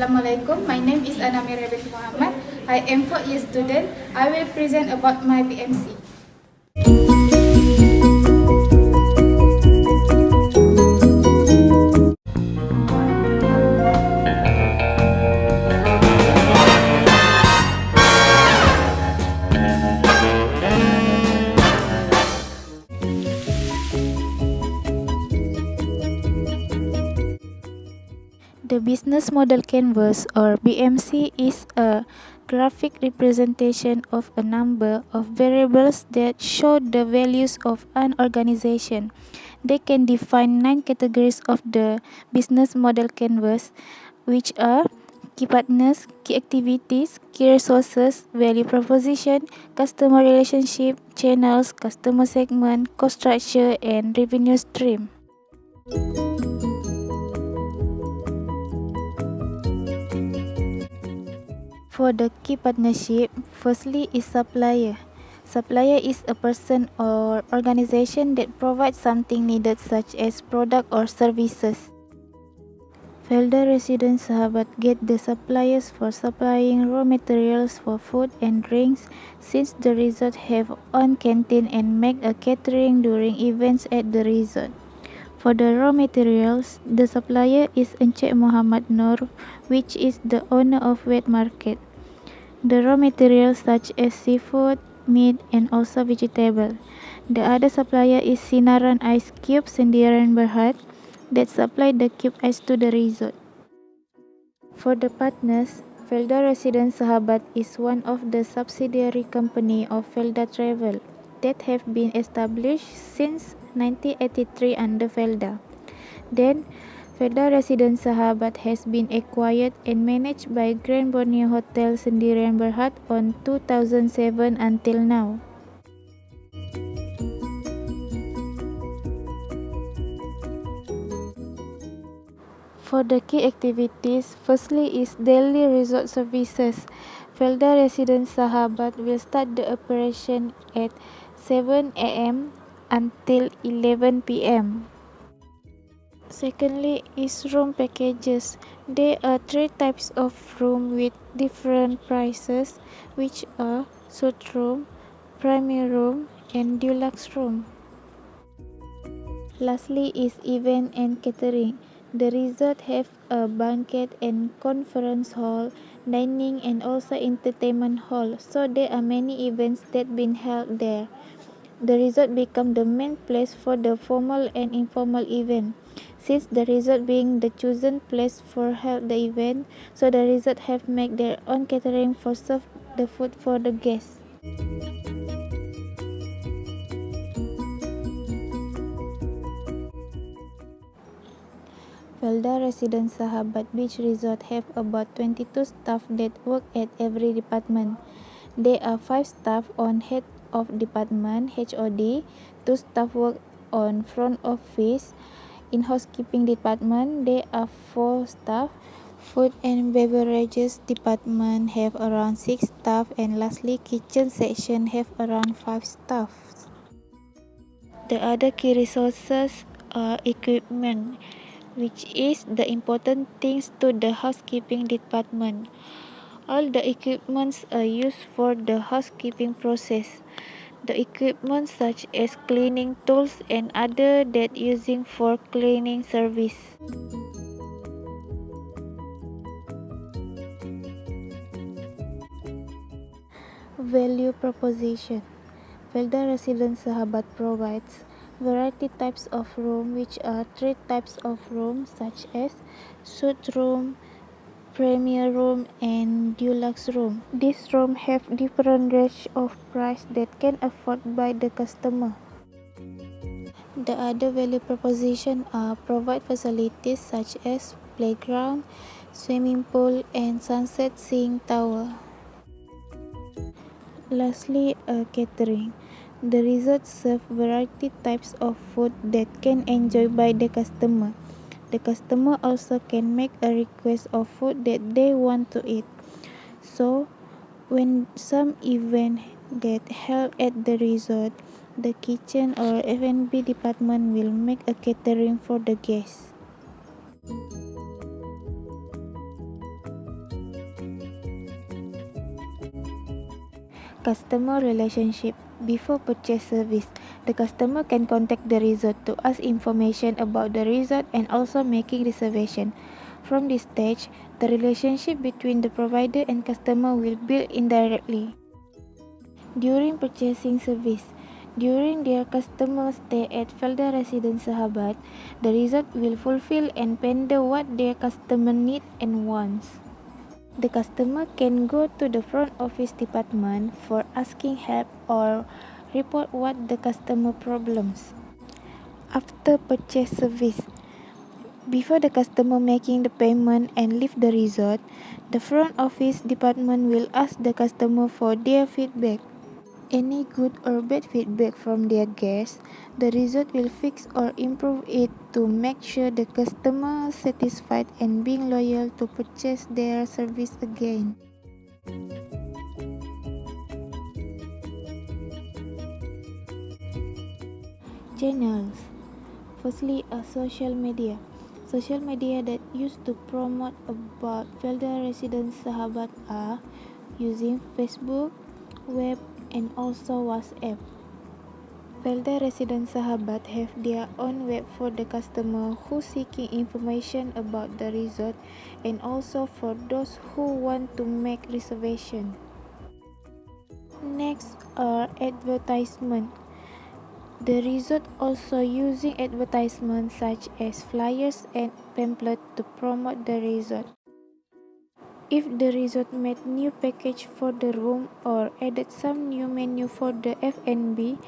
Assalamualaikum. My name is Anamir Rebek Muhammad. I am 4 year student. I will present about my BMC. The Business Model Canvas, or BMC, is a graphic representation of a number of variables that show the values of an organization. They can define 9 categories of the Business Model Canvas, which are key partners, key activities, key resources, value proposition, customer relationship, channels, customer segment, cost structure, and revenue stream. For the key partnership, firstly is supplier. Supplier is a person or organization that provides something needed such as product or services. Felda residents Sahabat get the suppliers for supplying raw materials for food and drinks, since the resort have own canteen and make a catering during events at the resort. For the raw materials, the supplier is Encik Muhammad Nur, which is the owner of wet market. The raw materials such as seafood, meat, and also vegetable. The other supplier is Sinaran Ice Cube Sendirian Berhad that supply the cube ice to the resort. For the partners, Felda Residence Sahabat is one of the subsidiary company of Felda Travel that have been established since 1983 under Felda. Then, Felda Residence Sahabat has been acquired and managed by Grand Borneo Hotel Sendirian Berhad on 2007 until now. For the key activities, firstly is daily resort services. Felda Residence Sahabat will start the operation at 7 a.m. until 11 p.m. Secondly is room packages. There are 3 types of room with different prices, which are suite room, premier room, and deluxe room. Lastly is event and catering. The resort have a banquet and conference hall, dining, and also entertainment hall, so there are many events that been held there. The resort become the main place for the formal and informal event. Since the resort being the chosen place for held the event, so the resort have make their own catering for serve the food for the guests. Felda Residence Sahabat Beach Resort have about 22 staff that work at every department. There are 5 staff on head of department HOD, 2 staff work on front office. In housekeeping department, there are 4 staff. Food and beverages department have around 6 staff, and lastly kitchen section have around 5 staff. The other key resources are equipment, which is the important things to the housekeeping department. All the equipments are used for the housekeeping process. The equipment such as cleaning tools and other that using for cleaning service. Value proposition. Felda Residence Sahabat provides variety types of room, which are 3 types of room such as suite room, premier room, and deluxe room. These rooms have different range of price that can afford by the customer. The other value proposition are provide facilities such as playground, swimming pool, and sunset seeing tower. Lastly, catering. The resort serve variety types of food that can enjoy by the customer. The customer also can make a request of food that they want to eat. So, when some event get held at the resort, the kitchen or F&B department will make a catering for the guests. Customer relationship. Before purchase service, the customer can contact the resort to ask information about the resort and also making reservation. From this stage, the relationship between the provider and customer will build indirectly. During purchasing service, during their customer stay at Felda Residence Sahabat, the resort will fulfill and pander what their customer need and wants. The customer can go to the front office department for asking help or report what the customer problems. After purchase service, before the customer making the payment and leave the resort, the front office department will ask the customer for their feedback. Any good or bad feedback from their guests, the resort will fix or improve it to make sure the customer satisfied and being loyal to purchase their service again. Channels. Firstly, a social media. Social media that used to promote about Felda residents Sahabat are using Facebook, web, and also WhatsApp. Felda resident Sahabat have their own web for the customer who seeking information about the resort and also for those who want to make reservation. Next are advertisement. The resort also using advertisements such as flyers and pamphlets to promote the resort. If the resort made new package for the room or added some new menu for the F&B,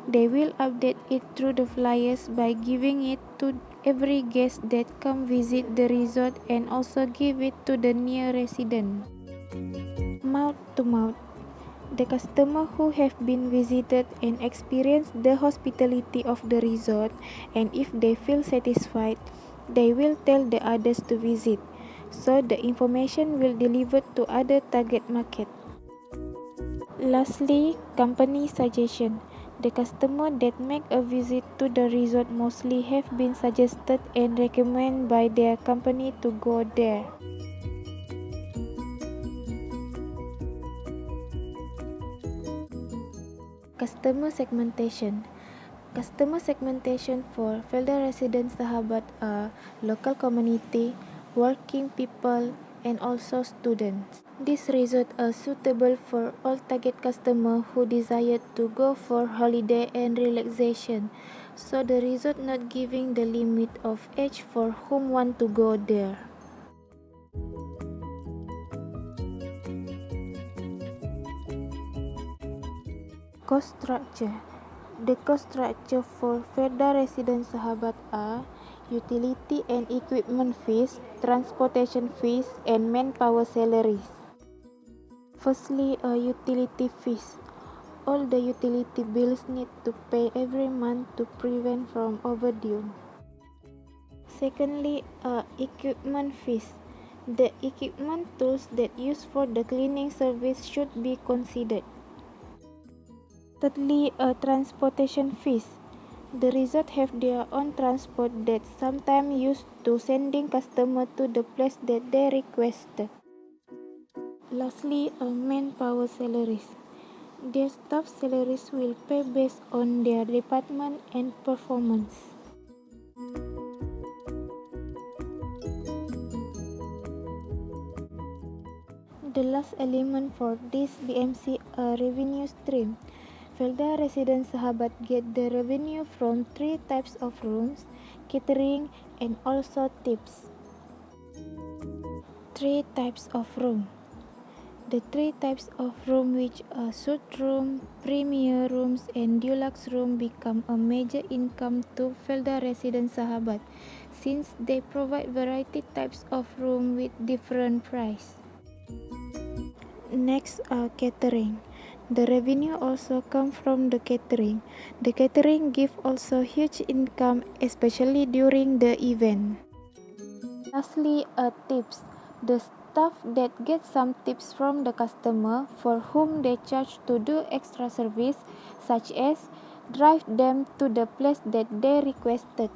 they will update it through the flyers by giving it to every guest that come visit the resort and also give it to the near resident. Mouth to mouth. The customer who have been visited and experienced the hospitality of the resort, and if they feel satisfied, they will tell the others to visit. So the information will deliver to other target market. Lastly, company suggestion. The customer that make a visit to the resort mostly have been suggested and recommended by their company to go there. Customer segmentation. Customer segmentation for Felda residents Sahabat are local community, working people, and also students. These resorts are suitable for all target customers who desire to go for holiday and relaxation. So the resort not giving the limit of age for whom want to go there. Cost structure. The cost structure for Felda resident Sahabat are utility and equipment fees, transportation fees, and manpower salaries. Firstly, utility fees. All the utility bills need to pay every month to prevent from overdue. Secondly, equipment fees. The equipment tools that used for the cleaning service should be considered. Thirdly, transportation fees. The resort have their own transport that sometimes used to sending customer to the place that they requested. Lastly, manpower salaries. Their staff salaries will pay based on their department and performance. The last element for this BMC revenue stream. Felda residents Sahabat get the revenue from 3 types of rooms, catering, and also tips. 3 types of room. The 3 types of room which are suite room, premier rooms, and deluxe room become a major income to Felda residents Sahabat since they provide variety types of room with different price. Next are catering. The revenue also comes from the catering. The catering give also huge income, especially during the event. Lastly, tips. The staff that get some tips from the customer for whom they charge to do extra service, such as drive them to the place that they requested.